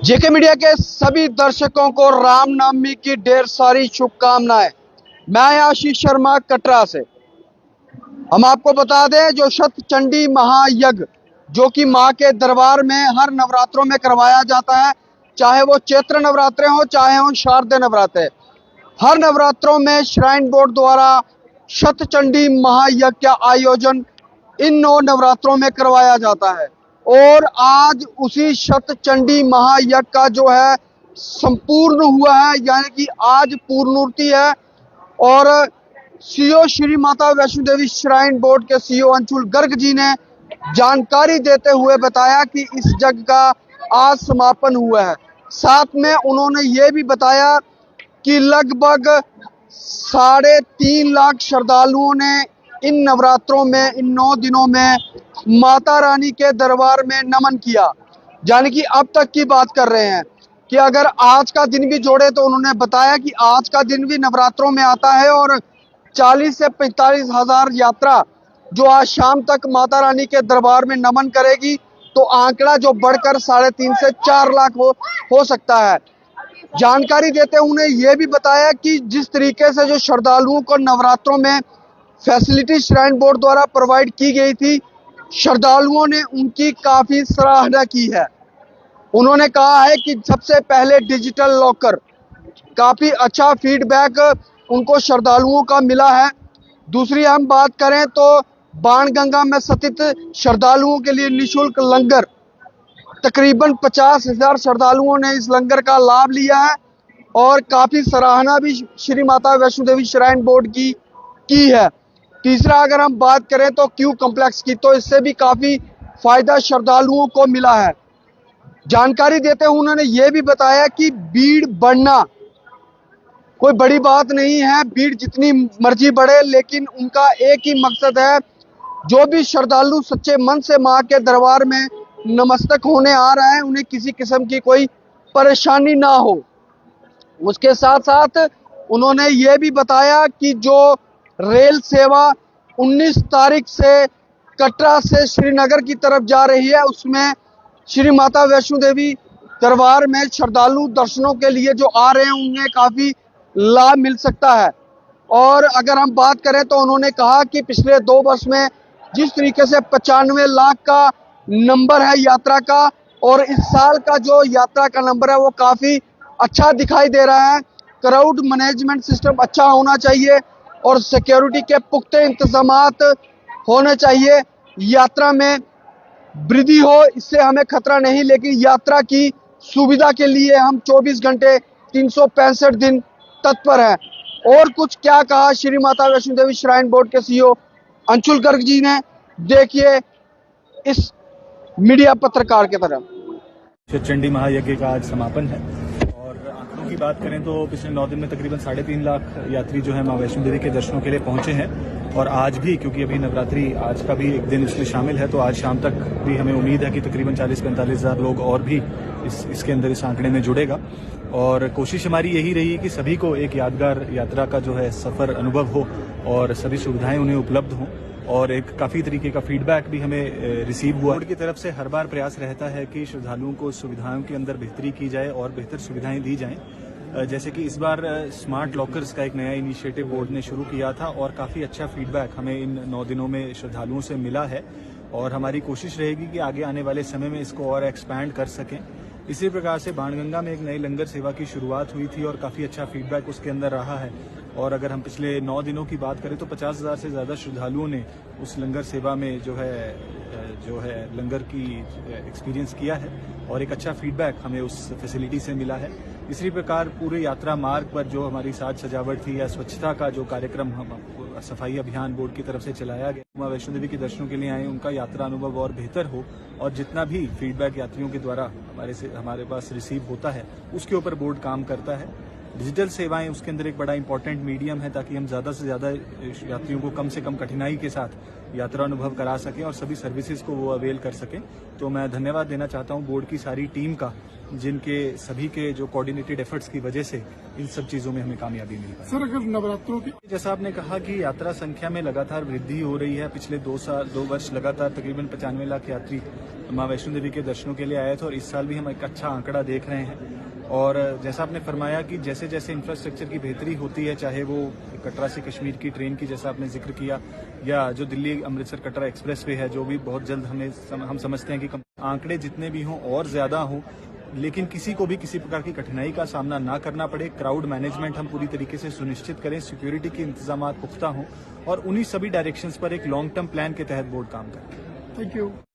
जेके media के सभी दर्शकों को रामनवमी की ढेर सारी शुभकामनाएं। मैं आशीष शर्मा कटरा से। हम आपको बता दें, जो शतचंडी महायज्ञ जो कि मां के दरबार में हर नवरात्रों में करवाया जाता है, चाहे वो चैत्र नवरात्रे हो चाहे हो शारदीय नवरात्रे, हर नवरात्रों में श्राइन बोर्ड द्वारा शतचंडी महायज्ञ का आयोजन इन 9 नवरात्रों में करवाया जाता है। और आज उसी शतचंडी महायज्ञ का जो है संपूर्ण हुआ है, यानी कि आज पूर्णूर्ति है। और CO Shri Mata Vaishno Devi shrine board के सीओ अंशुल गर्ग जी ने जानकारी देते हुए बताया कि इस यज्ञ का आज समापन हुआ है। साथ में उन्होंने ये भी बताया कि लगभग 3.5 लाख श्रद्धालुओं ने इन नवरात्रों में, इन 9 दिनों में माता रानी के दरबार में नमन किया। यानी कि अब तक की बात कर रहे हैं कि अगर आज का दिन भी जोड़े तो उन्होंने बताया कि आज का दिन भी नवरात्रों में आता है और 40 से 45 हजार यात्रा जो आज शाम तक माता रानी के दरबार में नमन करेगी, तो आंकड़ा जो बढ़कर 3.5 से 4 लाख हो सकता है। जानकारी देते उन्हें यह भी बताया कि जिस तरीके से जो श्रद्धालुओं को नवरात्रों में फैसिलिटी श्राइन बोर्ड द्वारा प्रोवाइड की गई थी, श्रद्धालुओं ने उनकी काफी सराहना की है। उन्होंने कहा है कि सबसे पहले डिजिटल लॉकर, काफी अच्छा फीडबैक उनको श्रद्धालुओं का मिला है। दूसरी हम बात करें तो बाणगंगा में स्थित श्रद्धालुओं के लिए निःशुल्क लंगर, तकरीबन 50,000 श्रद्धालुओं ने इस लंगर का लाभ लिया है और काफी सराहना भी श्री माता वैष्णो देवी श्राइन बोर्ड की है। तीसरा अगर हम बात करें तो क्यू कॉम्प्लेक्स की, तो इससे भी काफी फायदा श्रद्धालुओं को मिला है। जानकारी देते हुए उन्होंने ये भी बताया कि भीड़ बढ़ना कोई बड़ी बात नहीं है, भीड़ जितनी मर्जी बढ़े, लेकिन उनका एक ही मकसद है, जो भी श्रद्धालु सच्चे मन से मां के दरबार में नमस्तक होने आ रहे हैं, उन्हें किसी किस्म की कोई परेशानी ना हो। उसके साथ साथ उन्होंने ये भी बताया कि जो रेल सेवा 19 तारीख से कटरा से श्रीनगर की तरफ जा रही है, उसमें श्री माता वैष्णो देवी दरबार में श्रद्धालु दर्शनों के लिए जो आ रहे हैं उन्हें काफी लाभ मिल सकता है। और अगर हम बात करें तो उन्होंने कहा कि पिछले 2 वर्ष में जिस तरीके से 95 लाख का नंबर है यात्रा का, और इस साल का जो यात्रा का नंबर है वो काफी अच्छा दिखाई दे रहा है। क्राउड मैनेजमेंट सिस्टम अच्छा होना चाहिए और सिक्योरिटी के पुख्ते इंतजामात होने चाहिए। यात्रा में वृद्धि हो, इससे हमें खतरा नहीं, लेकिन यात्रा की सुविधा के लिए हम 24 घंटे 365 दिन तत्पर हैं। और कुछ क्या कहा श्री माता वैष्णो देवी श्राइन बोर्ड के सीईओ अंशुल गर्ग जी ने, देखिए इस मीडिया पत्रकार के तरफ। शतचंडी महायज्ञ का आज समापन है और आंकड़ों की बात करें तो पिछले 9 दिन में तकरीबन 3.5 लाख यात्री जो है मां वैष्णो देवी के दर्शनों के लिए पहुंचे हैं। और आज भी, क्योंकि अभी नवरात्रि आज का भी एक दिन इसमें शामिल है, तो आज शाम तक भी हमें उम्मीद है कि तकरीबन 40-45 हजार लोग और भी इसके अंदर इस आंकड़े में जुड़ेगा। और कोशिश हमारी यही रही कि सभी को एक यादगार यात्रा का जो है सफर अनुभव हो और सभी सुविधाएं उन्हें उपलब्ध हों। और एक काफी तरीके का फीडबैक भी हमें रिसीव हुआ। बोर्ड की तरफ से हर बार प्रयास रहता है कि श्रद्धालुओं को सुविधाओं के अंदर बेहतरी की जाए और बेहतर सुविधाएं दी जाएं। जैसे कि इस बार स्मार्ट लॉकर्स का एक नया इनिशिएटिव बोर्ड ने शुरू किया था और काफी अच्छा फीडबैक हमें इन 9 दिनों में श्रद्धालुओं से मिला है। और हमारी कोशिश रहेगी कि आगे आने वाले समय में इसको और एक्सपैंड कर सकें। इसी प्रकार से बाणगंगा में एक नई लंगर सेवा की शुरुआत हुई थी और काफी अच्छा फीडबैक उसके अंदर रहा है। और अगर हम पिछले 9 दिनों की बात करें तो 50,000 से ज्यादा श्रद्धालुओं ने उस लंगर सेवा में जो है लंगर की एक्सपीरियंस किया है और एक अच्छा फीडबैक हमें उस फैसिलिटी से मिला है। इसी प्रकार पूरे यात्रा मार्ग पर जो हमारी साज सजावट थी या स्वच्छता का जो कार्यक्रम सफाई अभियान बोर्ड की तरफ से चलाया गया, मां वैष्णो देवी के दर्शनों के लिए आए उनका यात्रा अनुभव और बेहतर हो। और जितना भी फीडबैक यात्रियों के द्वारा हमारे पास रिसीव होता है उसके ऊपर बोर्ड काम करता है। डिजिटल सेवाएं उसके अंदर एक बड़ा इंपॉर्टेंट मीडियम है, ताकि हम ज़्यादा से ज़्यादा यात्रियों को कम से कम कठिनाई के साथ यात्रा अनुभव करा सकें और सभी सर्विसेज को वो अवेल कर सकें। तो मैं धन्यवाद देना चाहता हूं बोर्ड की सारी टीम का, जिनके सभी के जो कोऑर्डिनेटेड एफर्ट्स की वजह से इन सब चीज़ों में हमें कामयाबी मिल पाई। सर, अगर नवरात्रों की जैसा आपने कहा कि यात्रा संख्या में लगातार वृद्धि हो रही है, पिछले 2 वर्ष लगातार तकरीबन 95 लाख यात्री मां वैष्णो देवी के दर्शनों के लिए आए थे और इस साल भी हम एक अच्छा आंकड़ा देख रहे हैं। और जैसा आपने फरमाया कि जैसे जैसे इंफ्रास्ट्रक्चर की बेहतरी होती है, चाहे वो कटरा से कश्मीर की ट्रेन की जैसा आपने जिक्र किया, या जो दिल्ली अमृतसर कटरा एक्सप्रेसवे है जो भी बहुत जल्द हम समझते हैं कि आंकड़े जितने भी हों और ज्यादा हों, लेकिन किसी को भी किसी प्रकार की कठिनाई का सामना ना करना पड़े। क्राउड मैनेजमेंट हम पूरी तरीके से सुनिश्चित करें, सिक्योरिटी के इंतजाम पुख्ता हों और उन्हीं सभी डायरेक्शंस पर एक लॉन्ग टर्म प्लान के तहत बोर्ड काम करें। Thank you.